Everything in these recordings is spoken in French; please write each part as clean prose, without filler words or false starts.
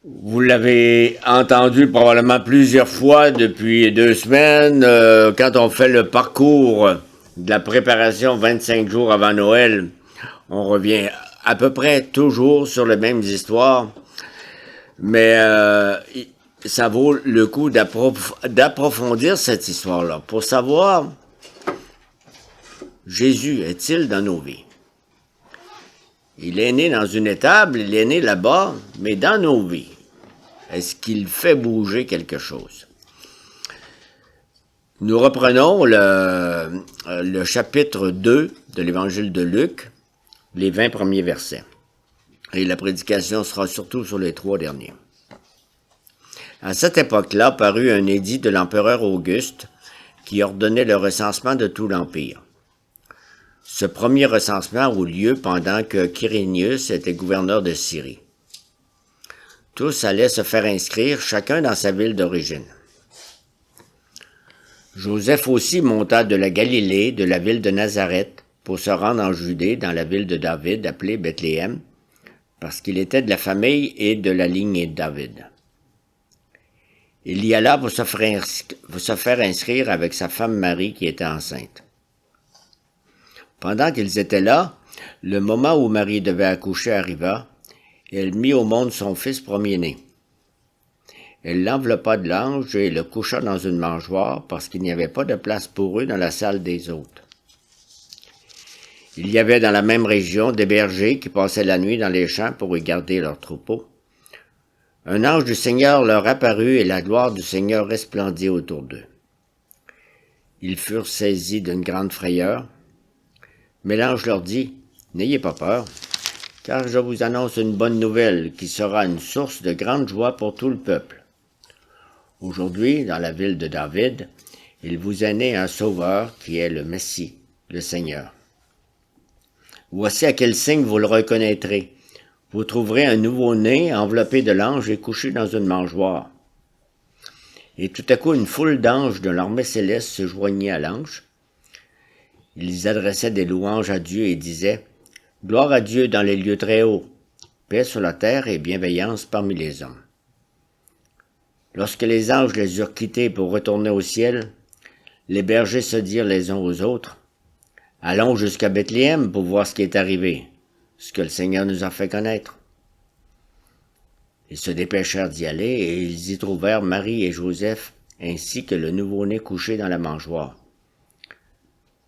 Vous l'avez entendu probablement plusieurs fois depuis 2 semaines, quand on fait le parcours de la préparation 25 jours avant Noël, on revient à peu près toujours sur les mêmes histoires, mais ça vaut le coup d'approfondir cette histoire-là pour savoir, Jésus est-il dans nos vies? Il est né dans une étable, il est né là-bas, mais dans nos vies, est-ce qu'il fait bouger quelque chose? Nous reprenons le chapitre 2 de l'Évangile de Luc, les 20 premiers versets. Et la prédication sera surtout sur les 3 derniers. À cette époque-là parut un édit de l'empereur Auguste qui ordonnait le recensement de tout l'Empire. Ce premier recensement eut lieu pendant que Quirinius était gouverneur de Syrie. Tous allaient se faire inscrire, chacun dans sa ville d'origine. Joseph aussi monta de la Galilée, de la ville de Nazareth, pour se rendre en Judée, dans la ville de David, appelée Bethléem, parce qu'il était de la famille et de la lignée de David. Il y alla pour se faire inscrire avec sa femme Marie qui était enceinte. Pendant qu'ils étaient là, le moment où Marie devait accoucher arriva, et elle mit au monde son fils premier-né. Elle l'enveloppa de l'ange et le coucha dans une mangeoire parce qu'il n'y avait pas de place pour eux dans la salle des hôtes. Il y avait dans la même région des bergers qui passaient la nuit dans les champs pour y garder leurs troupeaux. Un ange du Seigneur leur apparut et la gloire du Seigneur resplendit autour d'eux. Ils furent saisis d'une grande frayeur. Mais l'ange leur dit, « N'ayez pas peur, car je vous annonce une bonne nouvelle qui sera une source de grande joie pour tout le peuple. Aujourd'hui, dans la ville de David, il vous est né un sauveur qui est le Messie, le Seigneur. Voici à quel signe vous le reconnaîtrez. Vous trouverez un nouveau-né enveloppé de l'ange et couché dans une mangeoire. » Et tout à coup, une foule d'anges de l'armée céleste se joignit à l'ange. Ils adressaient des louanges à Dieu et disaient « Gloire à Dieu dans les lieux très hauts, paix sur la terre et bienveillance parmi les hommes. » Lorsque les anges les eurent quittés pour retourner au ciel, les bergers se dirent les uns aux autres « Allons jusqu'à Bethléem pour voir ce qui est arrivé, ce que le Seigneur nous a fait connaître. » Ils se dépêchèrent d'y aller et ils y trouvèrent Marie et Joseph ainsi que le nouveau-né couché dans la mangeoire.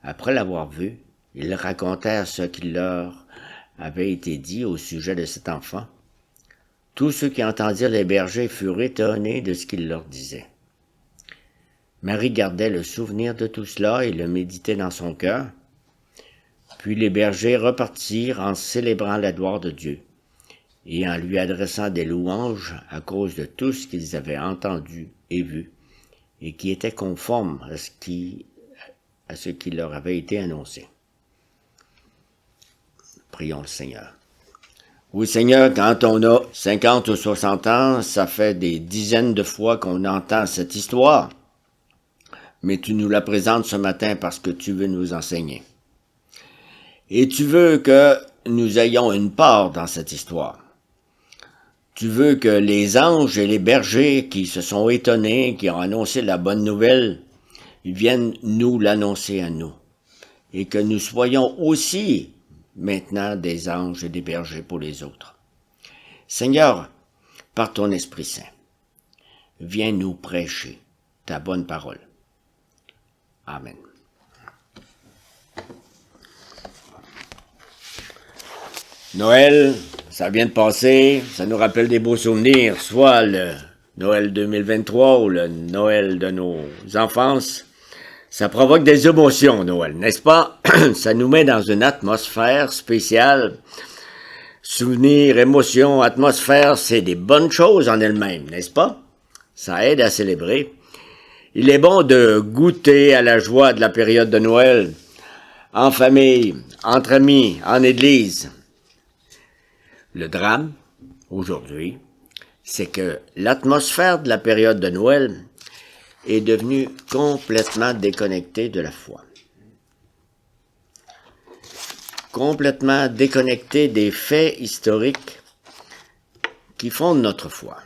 Après l'avoir vu, ils racontèrent ce qui leur avait été dit au sujet de cet enfant. Tous ceux qui entendirent les bergers furent étonnés de ce qu'il leur disait. Marie gardait le souvenir de tout cela et le méditait dans son cœur. Puis les bergers repartirent en célébrant la gloire de Dieu et en lui adressant des louanges à cause de tout ce qu'ils avaient entendu et vu et qui était conforme à ce qui leur avait été annoncé. Prions le Seigneur. Oui, Seigneur, quand on a 50 ou 60 ans, ça fait des dizaines de fois qu'on entend cette histoire, mais tu nous la présentes ce matin parce que tu veux nous enseigner. Et tu veux que nous ayons une part dans cette histoire. Tu veux que les anges et les bergers qui se sont étonnés, qui ont annoncé la bonne nouvelle, ils viennent nous l'annoncer à nous, et que nous soyons aussi maintenant des anges et des bergers pour les autres. Seigneur, par ton Esprit Saint, viens nous prêcher ta bonne parole. Amen. Noël, ça vient de passer, ça nous rappelle des beaux souvenirs, soit le Noël 2023 ou le Noël de nos enfances. Ça provoque des émotions, Noël, n'est-ce pas? Ça nous met dans une atmosphère spéciale. Souvenirs, émotions, atmosphère, c'est des bonnes choses en elles-mêmes, n'est-ce pas? Ça aide à célébrer. Il est bon de goûter à la joie de la période de Noël, en famille, entre amis, en église. Le drame, aujourd'hui, c'est que l'atmosphère de la période de Noël est devenu complètement déconnecté de la foi. Complètement déconnecté des faits historiques qui fondent notre foi.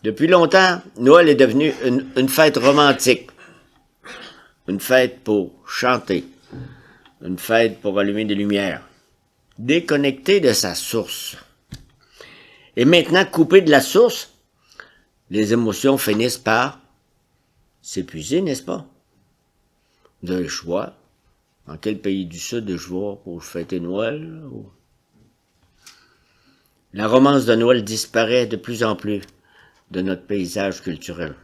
Depuis longtemps, Noël est devenu une fête romantique, une fête pour chanter, une fête pour allumer des lumières, déconnectée de sa source. Et maintenant, coupée de la source, les émotions finissent par s'épuiser, n'est-ce pas? Vous avez le choix. Dans quel pays du Sud je vais pour fêter Noël? La romance de Noël disparaît de plus en plus de notre paysage culturel.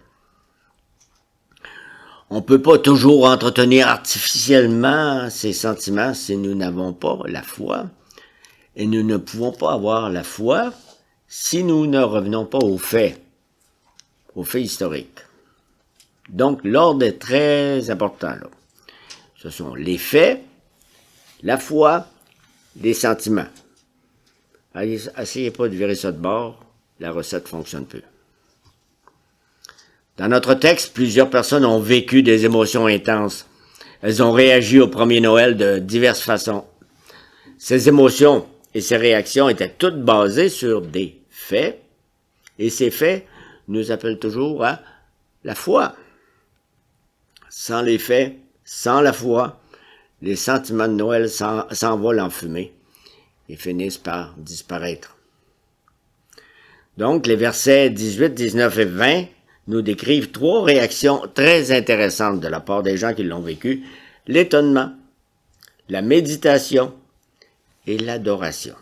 On ne peut pas toujours entretenir artificiellement ces sentiments si nous n'avons pas la foi. Et nous ne pouvons pas avoir la foi si nous ne revenons pas aux faits historiques. Donc, l'ordre est très important, là. Ce sont les faits, la foi, les sentiments. Essayez pas de virer ça de bord, la recette fonctionne peu. Dans notre texte, plusieurs personnes ont vécu des émotions intenses. Elles ont réagi au premier Noël de diverses façons. Ces émotions et ces réactions étaient toutes basées sur des faits, et ces faits nous appellent toujours à la foi. Sans les faits, sans la foi, les sentiments de Noël s'envolent en fumée et finissent par disparaître. Donc, les versets 18, 19 et 20 nous décrivent 3 réactions très intéressantes de la part des gens qui l'ont vécu: l'étonnement, la méditation et l'adoration.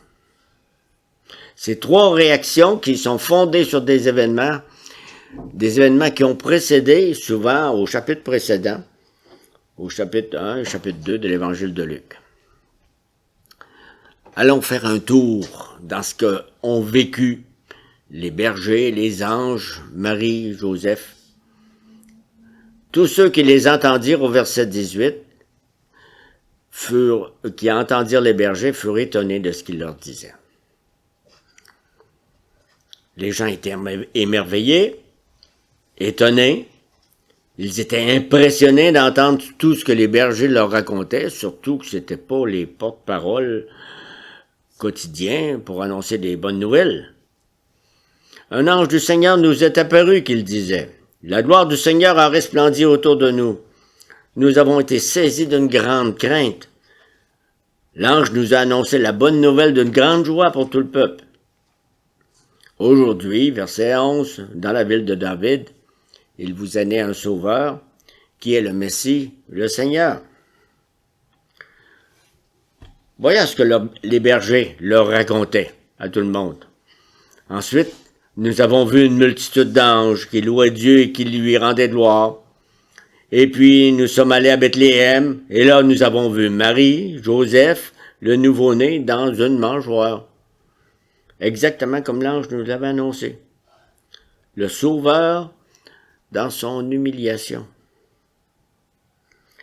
Ces 3 réactions qui sont fondées sur des événements qui ont précédé souvent au chapitre précédent, au chapitre 1 et chapitre 2 de l'Évangile de Luc. Allons faire un tour dans ce qu'ont vécu les bergers, les anges, Marie, Joseph. Tous ceux qui les entendirent au verset 18, qui entendirent les bergers, furent étonnés de ce qu'ils leur disaient. Les gens étaient émerveillés, étonnés. Ils étaient impressionnés d'entendre tout ce que les bergers leur racontaient, surtout que ce n'étaient pas les porte-paroles quotidiens pour annoncer des bonnes nouvelles. Un ange du Seigneur nous est apparu, qu'il disait. La gloire du Seigneur a resplendi autour de nous. Nous avons été saisis d'une grande crainte. L'ange nous a annoncé la bonne nouvelle d'une grande joie pour tout le peuple. Aujourd'hui, verset 11, dans la ville de David, il vous est né un sauveur, qui est le Messie, le Seigneur. Voyez ce que les bergers leur racontaient à tout le monde. Ensuite, nous avons vu une multitude d'anges qui louaient Dieu et qui lui rendaient gloire. Et puis, nous sommes allés à Bethléem, et là, nous avons vu Marie, Joseph, le nouveau-né, dans une mangeoire. Exactement comme l'ange nous l'avait annoncé. Le Sauveur dans son humiliation.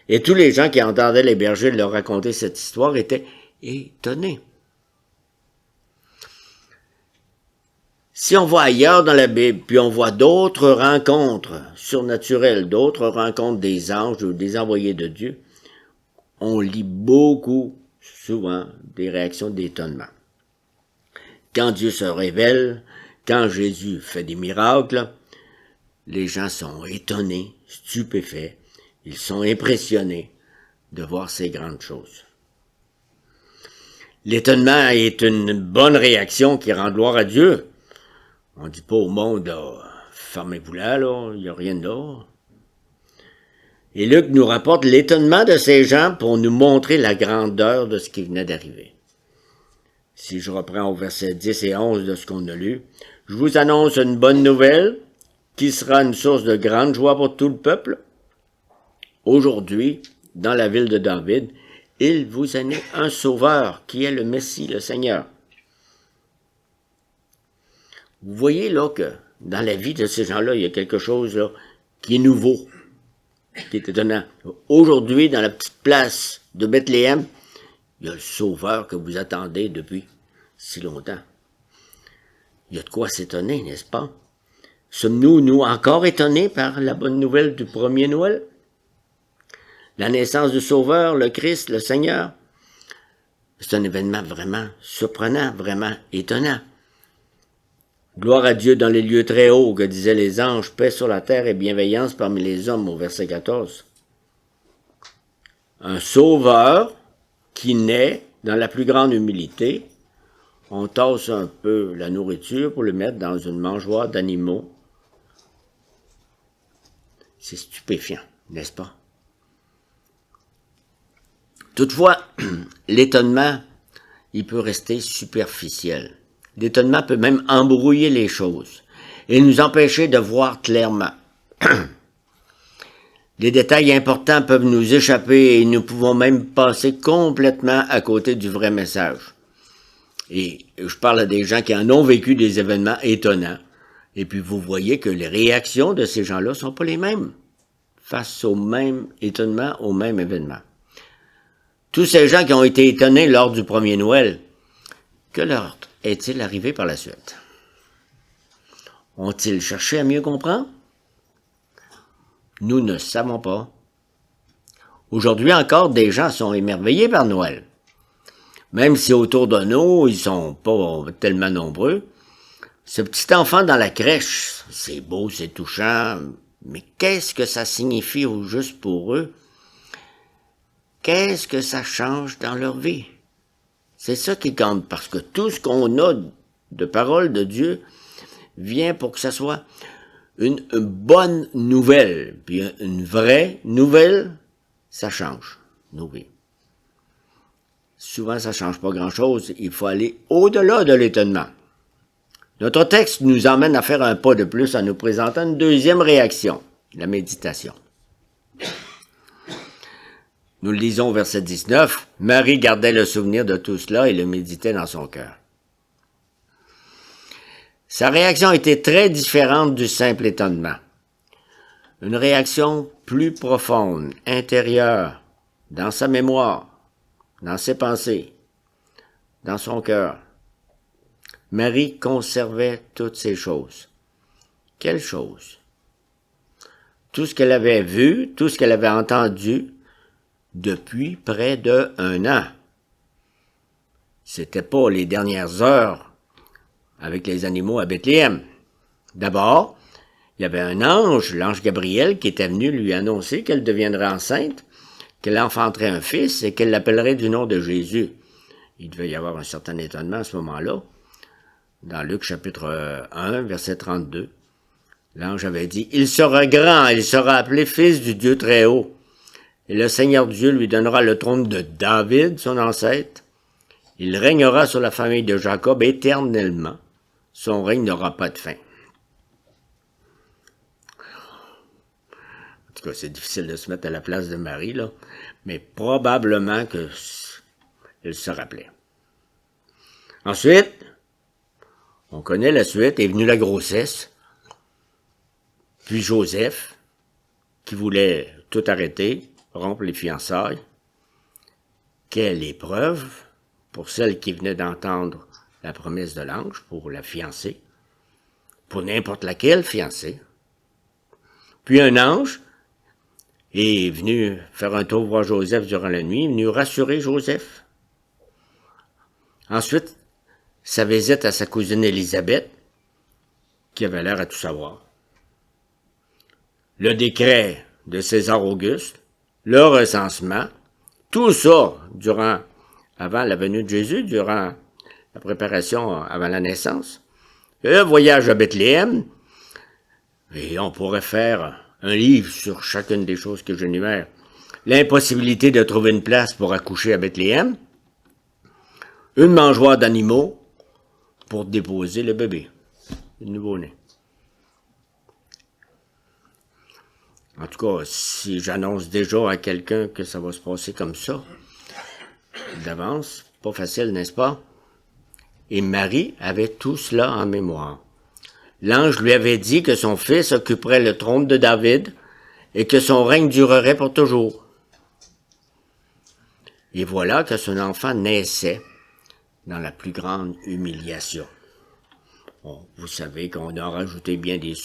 Et tous les gens qui entendaient les bergers leur raconter cette histoire étaient étonnés. Si on va ailleurs dans la Bible, puis on voit d'autres rencontres surnaturelles, d'autres rencontres des anges ou des envoyés de Dieu, on lit beaucoup, souvent, des réactions d'étonnement. Quand Dieu se révèle, quand Jésus fait des miracles, les gens sont étonnés, stupéfaits, ils sont impressionnés de voir ces grandes choses. L'étonnement est une bonne réaction qui rend gloire à Dieu. On ne dit pas au monde, là, fermez-vous là, il n'y a rien là. Et Luc nous rapporte l'étonnement de ces gens pour nous montrer la grandeur de ce qui venait d'arriver. Si je reprends au verset 10 et 11 de ce qu'on a lu, « Je vous annonce une bonne nouvelle qui sera une source de grande joie pour tout le peuple. Aujourd'hui, dans la ville de David, il vous est né un sauveur qui est le Messie, le Seigneur. » Vous voyez là que dans la vie de ces gens-là, il y a quelque chose là qui est nouveau, qui est étonnant. Aujourd'hui, dans la petite place de Bethléem, il y a le sauveur que vous attendez depuis si longtemps. Il y a de quoi s'étonner, n'est-ce pas? Sommes-nous, nous, encore étonnés par la bonne nouvelle du premier Noël? La naissance du Sauveur, le Christ, le Seigneur, c'est un événement vraiment surprenant, vraiment étonnant. Gloire à Dieu dans les lieux très hauts, que disaient les anges, paix sur la terre et bienveillance parmi les hommes, au verset 14. Un sauveur qui naît dans la plus grande humilité. On tasse un peu la nourriture pour le mettre dans une mangeoire d'animaux. C'est stupéfiant, n'est-ce pas? Toutefois, l'étonnement, il peut rester superficiel. L'étonnement peut même embrouiller les choses et nous empêcher de voir clairement. Les détails importants peuvent nous échapper et nous pouvons même passer complètement à côté du vrai message. Et je parle à des gens qui en ont vécu des événements étonnants. Et puis vous voyez que les réactions de ces gens-là ne sont pas les mêmes face au même étonnement, au même événement. Tous ces gens qui ont été étonnés lors du premier Noël, que leur est-il arrivé par la suite? Ont-ils cherché à mieux comprendre? Nous ne savons pas. Aujourd'hui encore, des gens sont émerveillés par Noël. Même si autour de nous, ils sont pas tellement nombreux. Ce petit enfant dans la crèche, c'est beau, c'est touchant, mais qu'est-ce que ça signifie au juste pour eux? Qu'est-ce que ça change dans leur vie? C'est ça qui compte, parce que tout ce qu'on a de parole de Dieu vient pour que ça soit une bonne nouvelle. Puis une vraie nouvelle, ça change nos vies. Souvent, ça ne change pas grand-chose. Il faut aller au-delà de l'étonnement. Notre texte nous emmène à faire un pas de plus en nous présentant une deuxième réaction, la méditation. Nous le lisons au verset 19. Marie gardait le souvenir de tout cela et le méditait dans son cœur. Sa réaction était très différente du simple étonnement. Une réaction plus profonde, intérieure, dans sa mémoire, dans ses pensées, dans son cœur. Marie conservait toutes ces choses. Quelles choses? Tout ce qu'elle avait vu, tout ce qu'elle avait entendu depuis près d'1 an. C'était pas les dernières heures avec les animaux à Bethléem. D'abord, il y avait un ange, l'ange Gabriel, qui était venu lui annoncer qu'elle deviendrait enceinte, qu'elle enfanterait un fils et qu'elle l'appellerait du nom de Jésus. Il devait y avoir un certain étonnement à ce moment-là. Dans Luc chapitre 1, verset 32, l'ange avait dit « Il sera grand, il sera appelé fils du Dieu très haut. Et le Seigneur Dieu lui donnera le trône de David, son ancêtre. Il régnera sur la famille de Jacob éternellement. Son règne n'aura pas de fin. » En tout cas, c'est difficile de se mettre à la place de Marie, là, mais probablement qu'elle se rappelait. Ensuite, on connaît la suite, est venue la grossesse, puis Joseph, qui voulait tout arrêter, rompre les fiançailles. Quelle épreuve pour celle qui venait d'entendre la promesse de l'ange pour la fiancée, pour n'importe laquelle fiancée. Puis un ange est venu faire un tour voir Joseph durant la nuit, est venu rassurer Joseph. Ensuite, sa visite à sa cousine Élisabeth, qui avait l'air à tout savoir. Le décret de César Auguste, le recensement, tout ça avant la venue de Jésus, durant la préparation avant la naissance, le voyage à Bethléem, et on pourrait faire un livre sur chacune des choses que j'énumère. L'impossibilité de trouver une place pour accoucher à Bethléem, une mangeoire d'animaux pour déposer le bébé, le nouveau-né. En tout cas, si j'annonce déjà à quelqu'un que ça va se passer comme ça, d'avance, pas facile, n'est-ce pas? Et Marie avait tout cela en mémoire. L'ange lui avait dit que son fils occuperait le trône de David et que son règne durerait pour toujours. Et voilà que son enfant naissait dans la plus grande humiliation. Bon, vous savez qu'on a rajouté bien des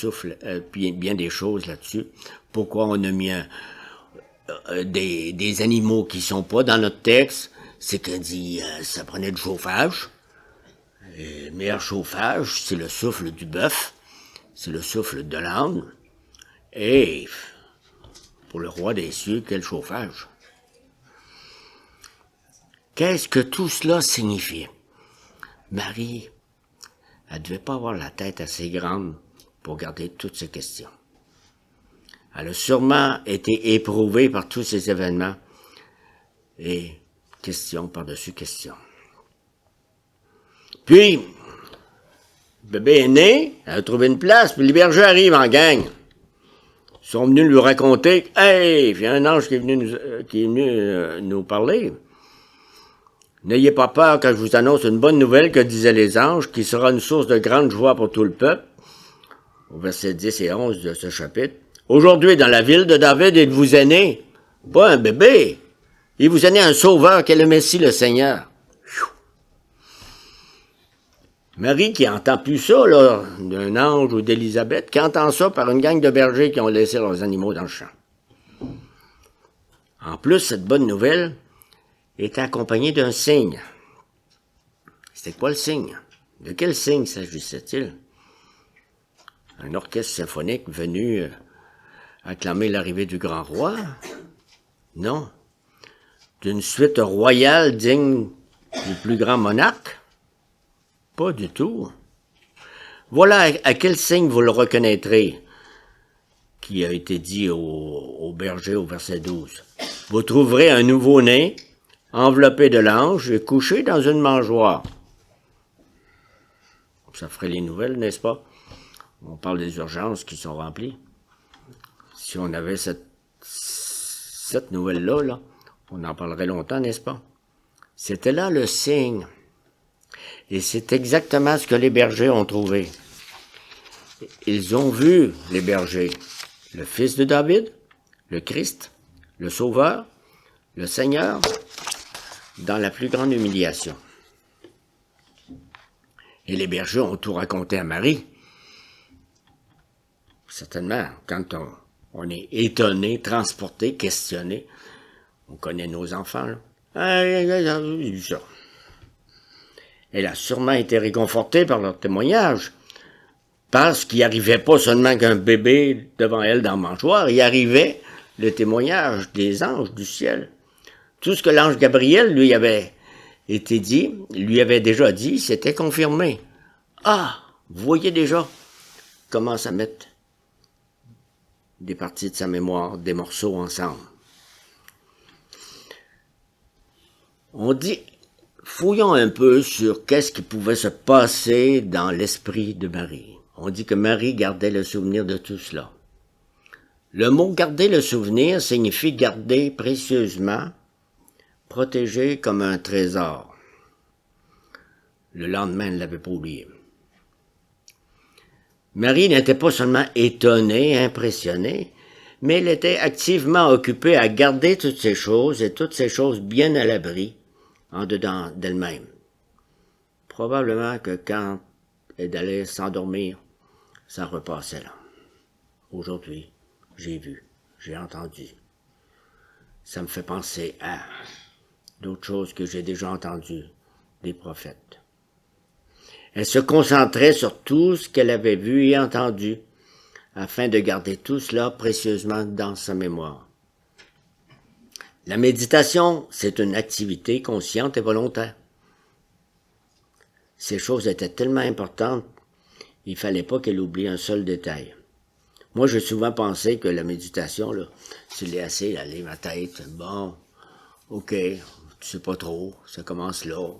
bien des choses là-dessus. Pourquoi on a mis des animaux qui sont pas dans notre texte? C'est qu'on dit ça prenait du chauffage. Et le meilleur chauffage, c'est le souffle du bœuf, c'est le souffle de l'âne. Et pour le roi des cieux, quel chauffage! Qu'est-ce que tout cela signifiait? Marie, elle ne devait pas avoir la tête assez grande pour garder toutes ces questions. Elle a sûrement été éprouvée par tous ces événements et question par-dessus question. Puis, le bébé est né, elle a trouvé une place, puis les bergers arrivent en gang. Ils sont venus lui raconter, « Hey, il y a un ange qui est venu nous parler. N'ayez pas peur quand je vous annonce une bonne nouvelle que disaient les anges, qui sera une source de grande joie pour tout le peuple. » Au verset 10 et 11 de ce chapitre. « Aujourd'hui, dans la ville de David, il vous est né, pas un bébé, il vous est né un sauveur qui est le Messie, le Seigneur. » Marie, qui entend plus ça, là, d'un ange ou d'Élisabeth, qui entend ça par une gang de bergers qui ont laissé leurs animaux dans le champ. En plus, cette bonne nouvelle était accompagnée d'un signe. C'était quoi le signe? De quel signe s'agissait-il? Un orchestre symphonique venu acclamer l'arrivée du grand roi? Non. D'une suite royale digne du plus grand monarque? Pas du tout. Voilà à quel signe vous le reconnaîtrez, qui a été dit au berger au verset 12. Vous trouverez un nouveau-né, enveloppé de l'ange et couché dans une mangeoire. Ça ferait les nouvelles, n'est-ce pas? On parle des urgences qui sont remplies. Si on avait cette nouvelle-là, là, on en parlerait longtemps, n'est-ce pas? C'était là le signe. Et c'est exactement ce que les bergers ont trouvé. Ils ont vu, les bergers, le Fils de David, le Christ, le Sauveur, le Seigneur, dans la plus grande humiliation. Et les bergers ont tout raconté à Marie. Certainement, quand on est étonné, transporté, questionné, on connaît nos enfants, là. Ça. Elle a sûrement été réconfortée par leur témoignage, parce qu'il n'arrivait pas seulement qu'un bébé devant elle dans le mangeoire, il arrivait le témoignage des anges du ciel. Tout ce que l'ange Gabriel lui avait été dit, lui avait déjà dit, c'était confirmé. Ah, vous voyez déjà comment ça met des parties de sa mémoire, des morceaux ensemble. On dit, fouillons un peu sur qu'est-ce qui pouvait se passer dans l'esprit de Marie. On dit que Marie gardait le souvenir de tout cela. Le mot « garder le souvenir » signifie garder précieusement, protéger comme un trésor. Le lendemain, elle ne l'avait pas oublié. Marie n'était pas seulement étonnée, impressionnée, mais elle était activement occupée à garder toutes ces choses et toutes ces choses bien à l'abri, en dedans d'elle-même. Probablement que quand elle allait s'endormir, ça repassait là. Aujourd'hui, j'ai vu, j'ai entendu. Ça me fait penser à d'autres choses que j'ai déjà entendues des prophètes. Elle se concentrait sur tout ce qu'elle avait vu et entendu, afin de garder tout cela précieusement dans sa mémoire. La méditation, c'est une activité consciente et volontaire. Ces choses étaient tellement importantes, il ne fallait pas qu'elle oublie un seul détail. Moi, j'ai souvent pensé que la méditation, là, c'est laisser aller ma tête. Bon, ok, tu sais pas trop, ça commence là.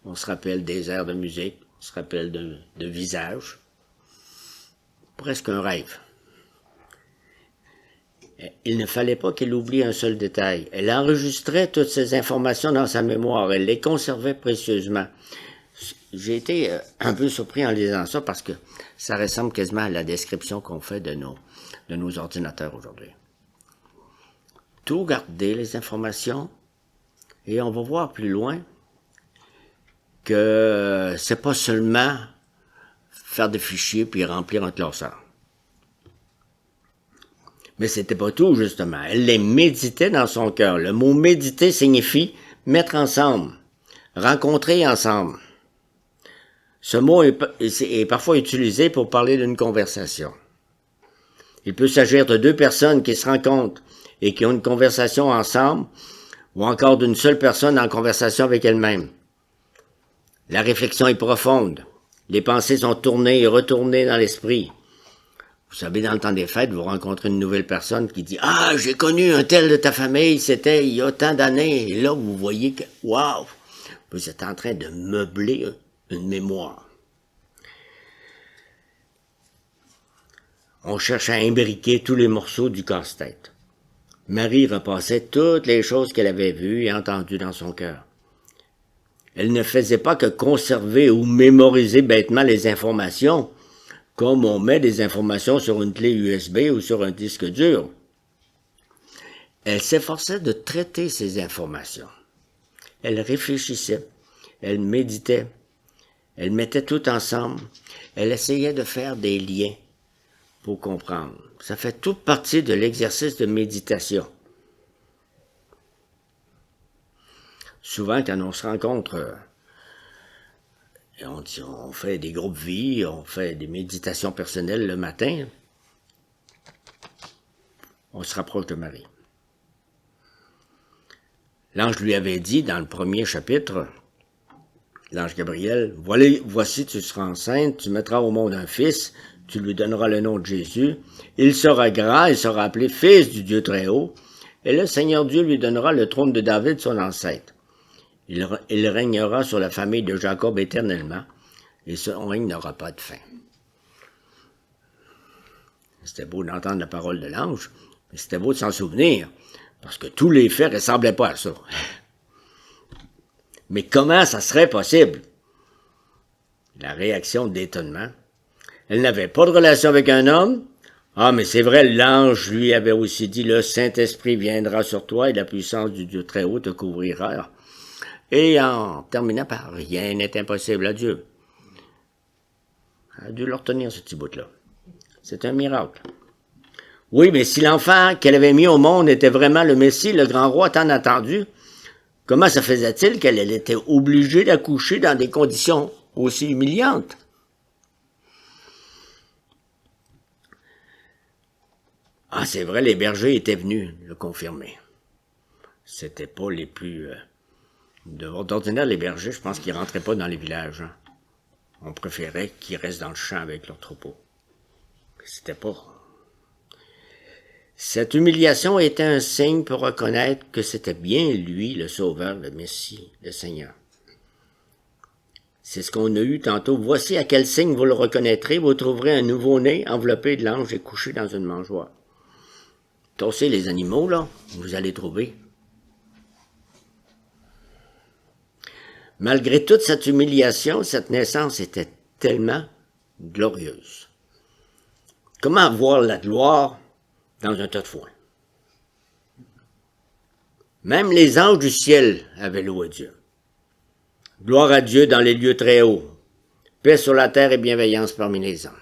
On se rappelle des airs de musique, on se rappelle de visages. Presque un rêve. Il ne fallait pas qu'elle oublie un seul détail. Elle enregistrait toutes ces informations dans sa mémoire. Elle les conservait précieusement. J'ai été un peu surpris en lisant ça parce que ça ressemble quasiment à la description qu'on fait de nos ordinateurs aujourd'hui. Tout garder les informations et on va voir plus loin que c'est pas seulement faire des fichiers puis remplir un classeur. Mais c'était pas tout, justement. Elle les méditait dans son cœur. Le mot méditer signifie mettre ensemble, rencontrer ensemble. Ce mot est parfois utilisé pour parler d'une conversation. Il peut s'agir de deux personnes qui se rencontrent et qui ont une conversation ensemble, ou encore d'une seule personne en conversation avec elle-même. La réflexion est profonde. Les pensées sont tournées et retournées dans l'esprit. Vous savez, dans le temps des fêtes, vous rencontrez une nouvelle personne qui dit « Ah, j'ai connu un tel de ta famille, c'était il y a tant d'années. » Et là, vous voyez que, waouh, vous êtes en train de meubler une mémoire. On cherche à imbriquer tous les morceaux du casse-tête. Marie repassait toutes les choses qu'elle avait vues et entendues dans son cœur. Elle ne faisait pas que conserver ou mémoriser bêtement les informations, comme on met des informations sur une clé USB ou sur un disque dur. Elle s'efforçait de traiter ces informations. Elle réfléchissait, elle méditait, elle mettait tout ensemble, elle essayait de faire des liens pour comprendre. Ça fait toute partie de l'exercice de méditation. Souvent, quand on se rencontre, on fait des groupes vie, on fait des méditations personnelles le matin, on se rapproche de Marie. L'ange lui avait dit dans le premier chapitre, l'ange Gabriel, voici tu seras enceinte, tu mettras au monde un fils, tu lui donneras le nom de Jésus, il sera grand, il sera appelé fils du Dieu très haut, et le Seigneur Dieu lui donnera le trône de David, son ancêtre. Il régnera sur la famille de Jacob éternellement, et son règne n'aura pas de fin. C'était beau d'entendre la parole de l'ange, mais c'était beau de s'en souvenir, parce que tous les faits ne ressemblaient pas à ça. Mais comment ça serait possible? La réaction d'étonnement. Elle n'avait pas de relation avec un homme. Ah, mais c'est vrai, l'ange lui avait aussi dit, le Saint-Esprit viendra sur toi et la puissance du Dieu très haut te couvrira. Et en terminant par rien n'est impossible à Dieu. Elle a dû le retenir, ce petit bout-là. C'est un miracle. Oui, mais si l'enfant qu'elle avait mis au monde était vraiment le Messie, le grand roi tant attendu, comment se faisait-il qu'elle était obligée d'accoucher dans des conditions aussi humiliantes? Ah, c'est vrai, les bergers étaient venus le confirmer. C'était pas les plus... D'ordinaire, les bergers, je pense qu'ils rentraient pas dans les villages. Hein. On préférait qu'ils restent dans le champ avec leurs troupeaux. C'était pas... Cette humiliation était un signe pour reconnaître que c'était bien lui, le Sauveur, le Messie, le Seigneur. C'est ce qu'on a eu tantôt. Voici à quel signe vous le reconnaîtrez. Vous trouverez un nouveau-né enveloppé de l'ange et couché dans une mangeoire. Tossez les animaux, là, vous allez trouver. Malgré toute cette humiliation, cette naissance était tellement glorieuse. Comment avoir la gloire dans un tas de foin? Même les anges du ciel avaient loué Dieu. Gloire à Dieu dans les lieux très hauts, paix sur la terre et bienveillance parmi les hommes.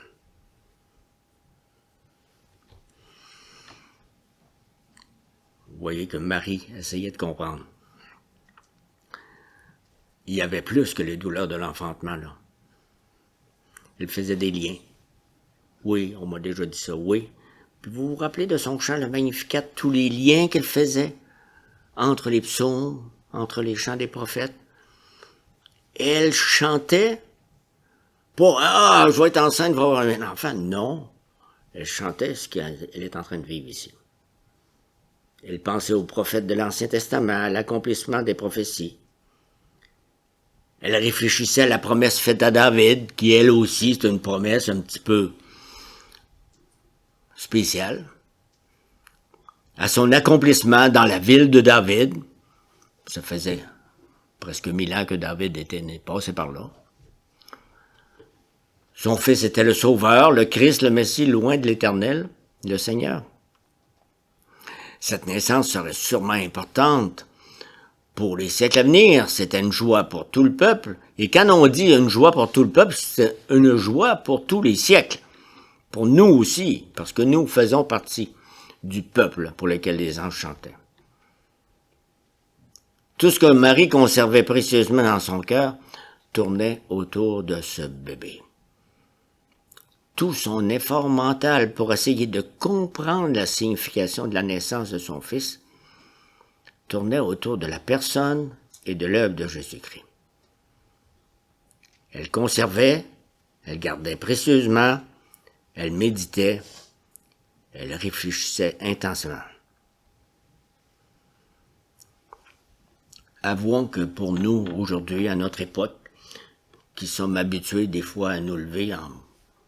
Vous voyez que Marie essayait de comprendre. Il y avait plus que les douleurs de l'enfantement, là. Elle faisait des liens. Oui, on m'a déjà dit ça, oui. Puis vous vous rappelez de son chant, le Magnificat, tous les liens qu'elle faisait entre les psaumes, entre les chants des prophètes. Et elle chantait pas « Ah, je vais être enceinte, je vais avoir un enfant ». Non, elle chantait ce qu'elle est en train de vivre ici. Elle pensait aux prophètes de l'Ancien Testament, à l'accomplissement des prophéties. Elle réfléchissait à la promesse faite à David, qui elle aussi, c'est une promesse un petit peu spéciale. À son accomplissement dans la ville de David. Ça faisait presque 1000 ans que David était né, passé par là. Son fils était le Sauveur, le Christ, le Messie, loin de l'Éternel, le Seigneur. Cette naissance serait sûrement importante pour les siècles à venir. C'était une joie pour tout le peuple. Et quand on dit une joie pour tout le peuple, c'est une joie pour tous les siècles. Pour nous aussi, parce que nous faisons partie du peuple pour lequel les anges chantaient. Tout ce que Marie conservait précieusement dans son cœur, tournait autour de ce bébé. Tout son effort mental pour essayer de comprendre la signification de la naissance de son fils tournait autour de la personne et de l'œuvre de Jésus-Christ. Elle conservait, elle gardait précieusement, elle méditait, elle réfléchissait intensément. Avouons que pour nous, aujourd'hui, à notre époque, qui sommes habitués des fois à nous lever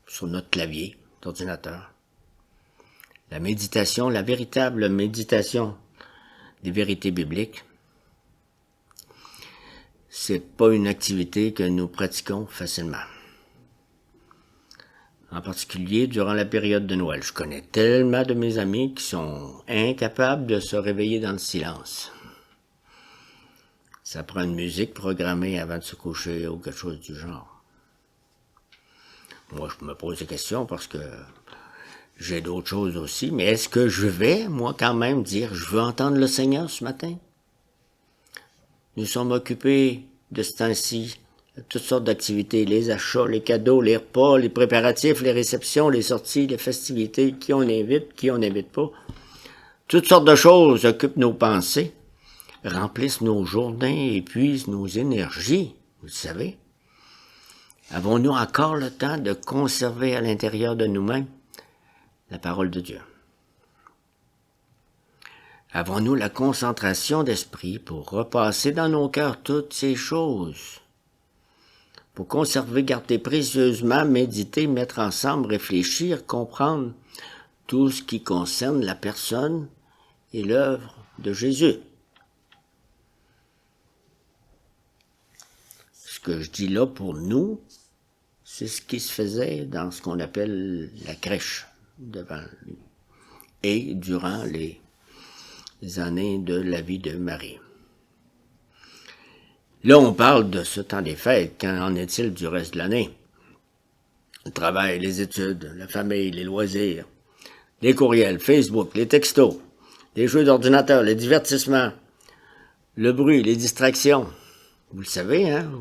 sur notre clavier d'ordinateur, la méditation, la véritable méditation des vérités bibliques, c'est pas une activité que nous pratiquons facilement. En particulier durant la période de Noël. Je connais tellement de mes amis qui sont incapables de se réveiller dans le silence. Ça prend une musique programmée avant de se coucher ou quelque chose du genre. Moi, je me pose des questions parce que j'ai d'autres choses aussi, mais est-ce que je vais, moi, quand même, dire « Je veux entendre le Seigneur ce matin ». Nous sommes occupés de ce temps-ci, toutes sortes d'activités, les achats, les cadeaux, les repas, les préparatifs, les réceptions, les sorties, les festivités, qui on invite, qui on n'invite pas. Toutes sortes de choses occupent nos pensées, remplissent nos journées, épuisent nos énergies, vous le savez. Avons-nous encore le temps de conserver à l'intérieur de nous-mêmes la parole de Dieu? Avons-nous la concentration d'esprit pour repasser dans nos cœurs toutes ces choses? Pour conserver, garder précieusement, méditer, mettre ensemble, réfléchir, comprendre tout ce qui concerne la personne et l'œuvre de Jésus. Ce que je dis là pour nous, c'est ce qui se faisait dans ce qu'on appelle la crèche devant lui et durant les années de la vie de Marie. Là, on parle de ce temps des fêtes. Qu'en est-il du reste de l'année? Le travail, les études, la famille, les loisirs, les courriels, Facebook, les textos, les jeux d'ordinateur, les divertissements, le bruit, les distractions. Vous le savez, hein?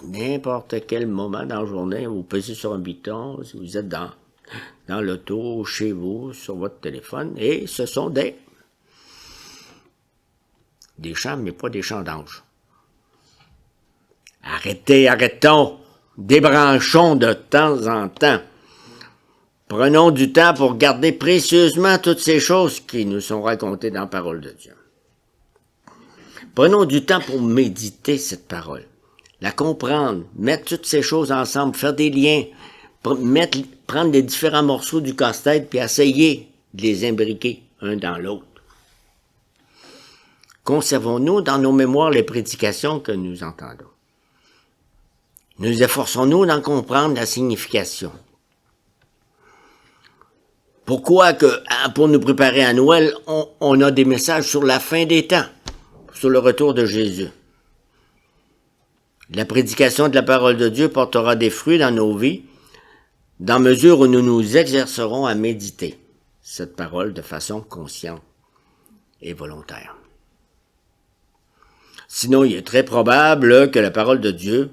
N'importe quel moment dans la journée, vous pesez sur un bouton, si vous êtes dans l'auto, chez vous, sur votre téléphone, et ce sont des chants, mais pas des chants d'anges. Arrêtons, débranchons de temps en temps. Prenons du temps pour garder précieusement toutes ces choses qui nous sont racontées dans la parole de Dieu. Prenons du temps pour méditer cette parole, la comprendre, mettre toutes ces choses ensemble, faire des liens, prendre les différents morceaux du casse-tête puis essayer de les imbriquer un dans l'autre. Conservons-nous dans nos mémoires les prédications que nous entendons. Nous efforçons-nous d'en comprendre la signification. Pourquoi que, pour nous préparer à Noël, on a des messages sur la fin des temps, sur le retour de Jésus. La prédication de la parole de Dieu portera des fruits dans nos vies, dans mesure où nous nous exercerons à méditer cette parole de façon consciente et volontaire. Sinon, il est très probable que la parole de Dieu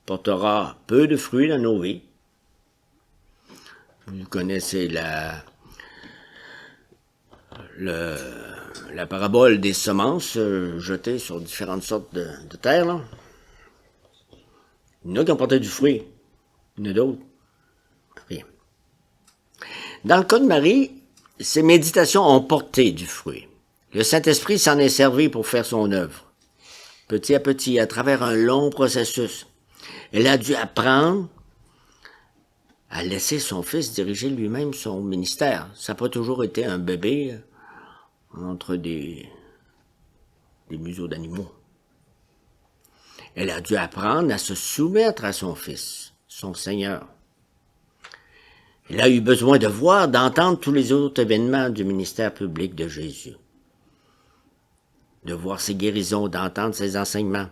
portera peu de fruits dans nos vies. Vous connaissez la parabole des semences jetées sur différentes sortes de terres. Là. Il y en a qui ont porté du fruit, il y en a d'autres, rien. Dans le cas de Marie, ses méditations ont porté du fruit. Le Saint-Esprit s'en est servi pour faire son œuvre. Petit à petit, à travers un long processus, elle a dû apprendre à laisser son fils diriger lui-même son ministère. Ça n'a pas toujours été un bébé entre des museaux d'animaux. Elle a dû apprendre à se soumettre à son fils, son Seigneur. Elle a eu besoin de voir, d'entendre tous les autres événements du ministère public de Jésus. De voir ses guérisons, d'entendre ses enseignements,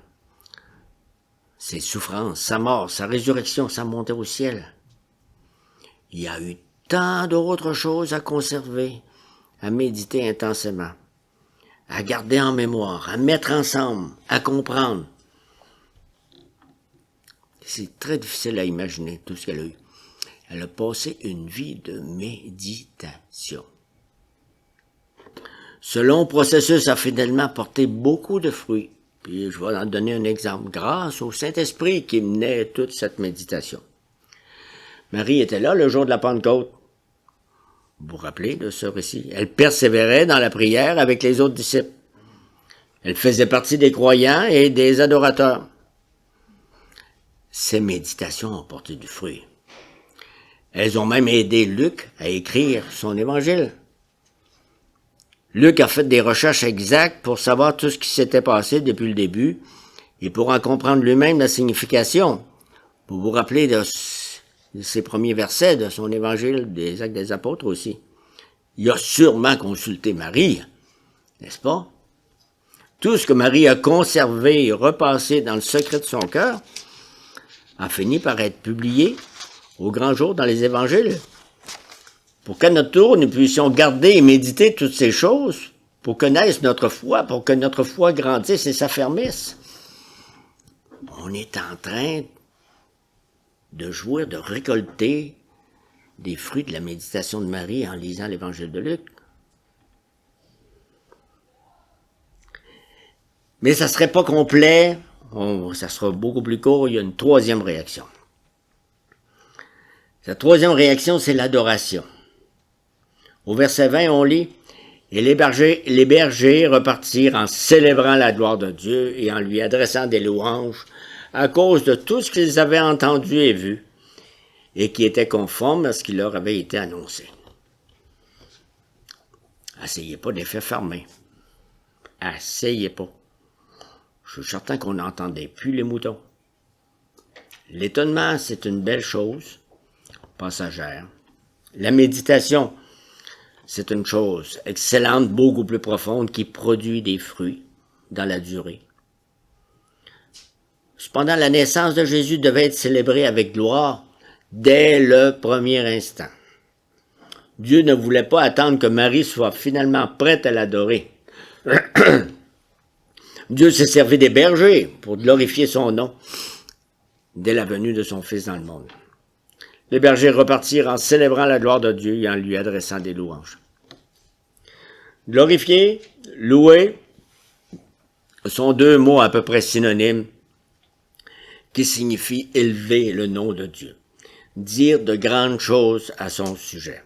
ses souffrances, sa mort, sa résurrection, sa montée au ciel. Il y a eu tant d'autres choses à conserver, à méditer intensément, à garder en mémoire, à mettre ensemble, à comprendre. C'est très difficile à imaginer tout ce qu'elle a eu. Elle a passé une vie de méditation. Ce long processus a finalement porté beaucoup de fruits. Puis je vais en donner un exemple. Grâce au Saint-Esprit qui menait toute cette méditation. Marie était là le jour de la Pentecôte. Vous vous rappelez de ce récit? Elle persévérait dans la prière avec les autres disciples. Elle faisait partie des croyants et des adorateurs. Ces méditations ont porté du fruit. Elles ont même aidé Luc à écrire son évangile. Luc a fait des recherches exactes pour savoir tout ce qui s'était passé depuis le début et pour en comprendre lui-même la signification. Vous vous rappelez de ces premiers versets de son évangile des Actes des Apôtres aussi. Il a sûrement consulté Marie, n'est-ce pas? Tout ce que Marie a conservé et repassé dans le secret de son cœur a fini par être publié au grand jour dans les évangiles. Pour qu'à notre tour, nous puissions garder et méditer toutes ces choses, pour connaître notre foi, pour que notre foi grandisse et s'affermisse. On est en train de jouir, de récolter des fruits de la méditation de Marie en lisant l'évangile de Luc. Mais ça ne serait pas complet, ça sera beaucoup plus court, il y a une troisième réaction. Cette troisième réaction, c'est l'adoration. Au verset 20, on lit « Et les bergers repartirent en célébrant la gloire de Dieu et en lui adressant des louanges à cause de tout ce qu'ils avaient entendu et vu, et qui était conforme à ce qui leur avait été annoncé. » Essayez pas d'effet fermé. Essayez pas. Je suis certain qu'on n'entendait plus les moutons. L'étonnement, c'est une belle chose, passagère. La méditation, c'est une chose excellente, beaucoup plus profonde, qui produit des fruits dans la durée. Cependant, la naissance de Jésus devait être célébrée avec gloire dès le premier instant. Dieu ne voulait pas attendre que Marie soit finalement prête à l'adorer. Dieu s'est servi des bergers pour glorifier son nom dès la venue de son Fils dans le monde. Les bergers repartirent en célébrant la gloire de Dieu et en lui adressant des louanges. Glorifier, louer sont deux mots à peu près synonymes qui signifient élever le nom de Dieu, dire de grandes choses à son sujet.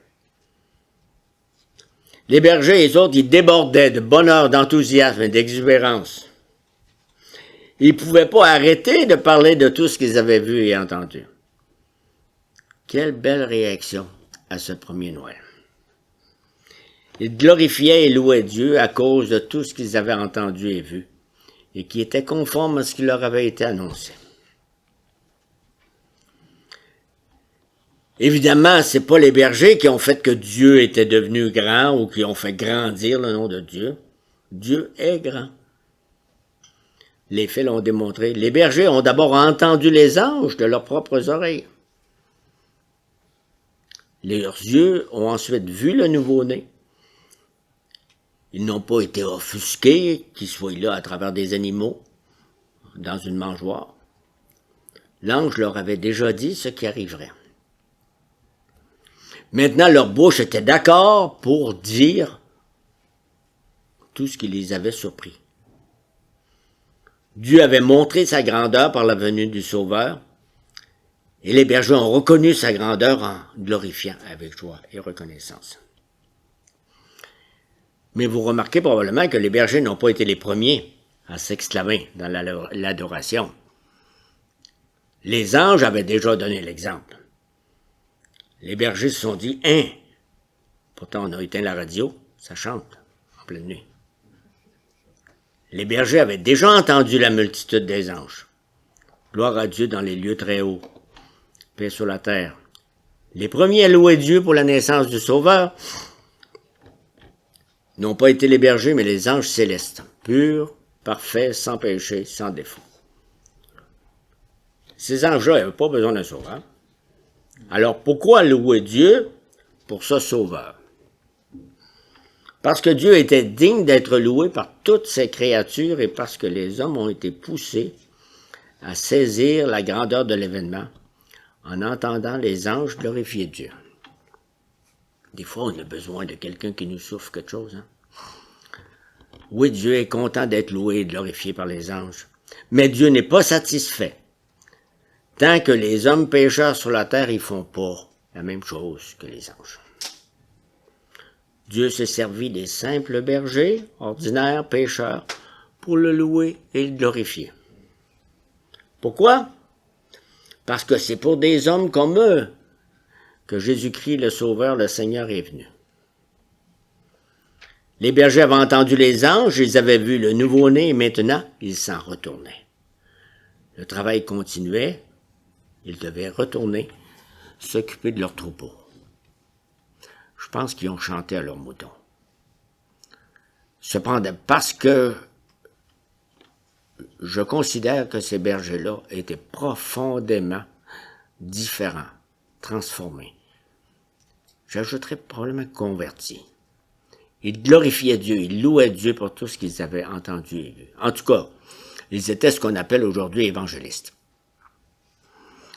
Les bergers et les autres, ils débordaient de bonheur, d'enthousiasme et d'exubérance. Ils ne pouvaient pas arrêter de parler de tout ce qu'ils avaient vu et entendu. Quelle belle réaction à ce premier Noël. Ils glorifiaient et louaient Dieu à cause de tout ce qu'ils avaient entendu et vu, et qui était conforme à ce qui leur avait été annoncé. Évidemment, ce n'est pas les bergers qui ont fait que Dieu était devenu grand ou qui ont fait grandir le nom de Dieu. Dieu est grand. Les faits l'ont démontré. Les bergers ont d'abord entendu les anges de leurs propres oreilles. Leurs yeux ont ensuite vu le nouveau-né. Ils n'ont pas été offusqués qu'il soit là à travers des animaux, dans une mangeoire. L'ange leur avait déjà dit ce qui arriverait. Maintenant, leur bouche était d'accord pour dire tout ce qui les avait surpris. Dieu avait montré sa grandeur par la venue du Sauveur, et les bergers ont reconnu sa grandeur en glorifiant avec joie et reconnaissance. Mais vous remarquez probablement que les bergers n'ont pas été les premiers à s'exclamer dans l'adoration. Les anges avaient déjà donné l'exemple. Les bergers se sont dit « Hein! » Pourtant, on a éteint la radio, ça chante en pleine nuit. Les bergers avaient déjà entendu la multitude des anges. Gloire à Dieu dans les lieux très hauts, paix sur la terre. Les premiers à louer Dieu pour la naissance du Sauveur n'ont pas été les bergers, mais les anges célestes, purs, parfaits, sans péché, sans défaut. Ces anges-là n'avaient pas besoin d'un sauveur. Alors pourquoi louer Dieu pour ce Sauveur? Parce que Dieu était digne d'être loué par toutes ses créatures et parce que les hommes ont été poussés à saisir la grandeur de l'événement en entendant les anges glorifier Dieu. Des fois, on a besoin de quelqu'un qui nous souffle quelque chose. Hein? Oui, Dieu est content d'être loué et glorifié par les anges. Mais Dieu n'est pas satisfait. Tant que les hommes pécheurs sur la terre, ils font pas la même chose que les anges. Dieu s'est servi des simples bergers, ordinaires pécheurs, pour le louer et le glorifier. Pourquoi? Parce que c'est pour des hommes comme eux que Jésus-Christ, le Sauveur, le Seigneur, est venu. Les bergers avaient entendu les anges, ils avaient vu le nouveau-né et maintenant, ils s'en retournaient. Le travail continuait, ils devaient retourner, s'occuper de leurs troupeaux. Je pense qu'ils ont chanté à leurs moutons. Cependant, parce que je considère que ces bergers-là étaient profondément différents, transformés. J'ajouterais probablement convertis. Ils glorifiaient Dieu, ils louaient Dieu pour tout ce qu'ils avaient entendu et vu. En tout cas, ils étaient ce qu'on appelle aujourd'hui évangélistes.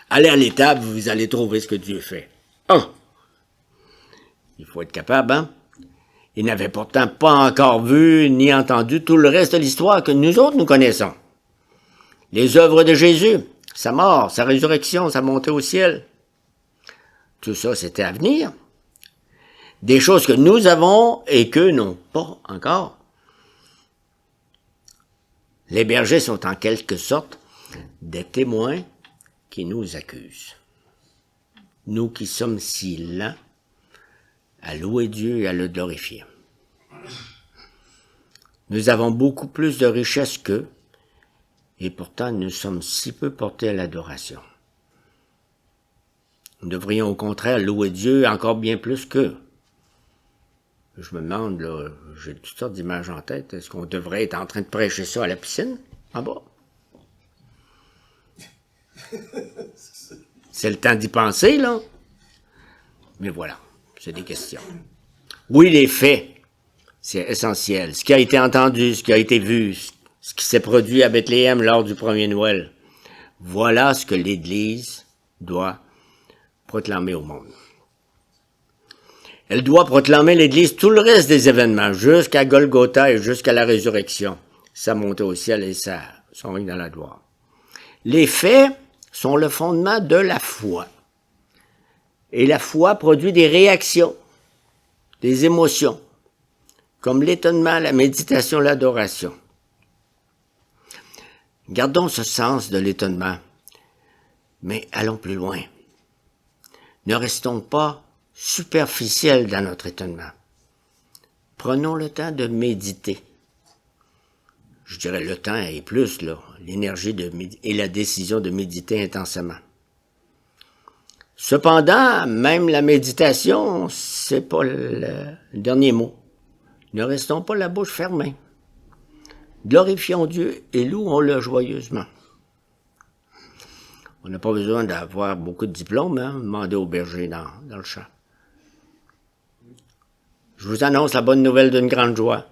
Allez à l'étable, vous allez trouver ce que Dieu fait. Il faut être capable, hein? Ils n'avaient pourtant pas encore vu ni entendu tout le reste de l'histoire que nous autres nous connaissons. Les œuvres de Jésus, sa mort, sa résurrection, sa montée au ciel. Tout ça, c'était à venir. Des choses que nous avons et qu'eux n'ont pas encore. Les bergers sont en quelque sorte des témoins qui nous accusent. Nous qui sommes si lents à louer Dieu et à le glorifier. Nous avons beaucoup plus de richesses qu'eux, et pourtant nous sommes si peu portés à l'adoration. Nous devrions au contraire louer Dieu encore bien plus qu'eux. Je me demande, là, j'ai toutes sortes d'images en tête, est-ce qu'on devrait être en train de prêcher ça à la piscine, en bas? C'est le temps d'y penser, là. Mais voilà, c'est des questions. Oui, les faits, c'est essentiel. Ce qui a été entendu, ce qui a été vu, ce qui s'est produit à Bethléem lors du premier Noël. Voilà ce que l'Église doit proclamer au monde. Elle doit proclamer l'Église tout le reste des événements, jusqu'à Golgotha et jusqu'à la résurrection, sa montée au ciel et son règne dans la gloire. Les faits sont le fondement de la foi. Et la foi produit des réactions, des émotions, comme l'étonnement, la méditation, l'adoration. Gardons ce sens de l'étonnement, mais allons plus loin. Ne restons pas superficiels dans notre étonnement. Prenons le temps de méditer. Je dirais le temps et plus, là, l'énergie et la décision de méditer intensément. Cependant, même la méditation, c'est pas le dernier mot. Ne restons pas la bouche fermée. Glorifions Dieu et louons-le joyeusement. On n'a pas besoin d'avoir beaucoup de diplômes, hein, demandez au berger dans le champ. Je vous annonce la bonne nouvelle d'une grande joie.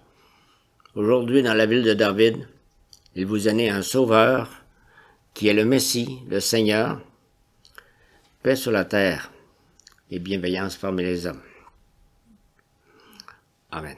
Aujourd'hui, dans la ville de David, il vous est né un sauveur qui est le Messie, le Seigneur. Paix sur la terre et bienveillance parmi les hommes. Amen.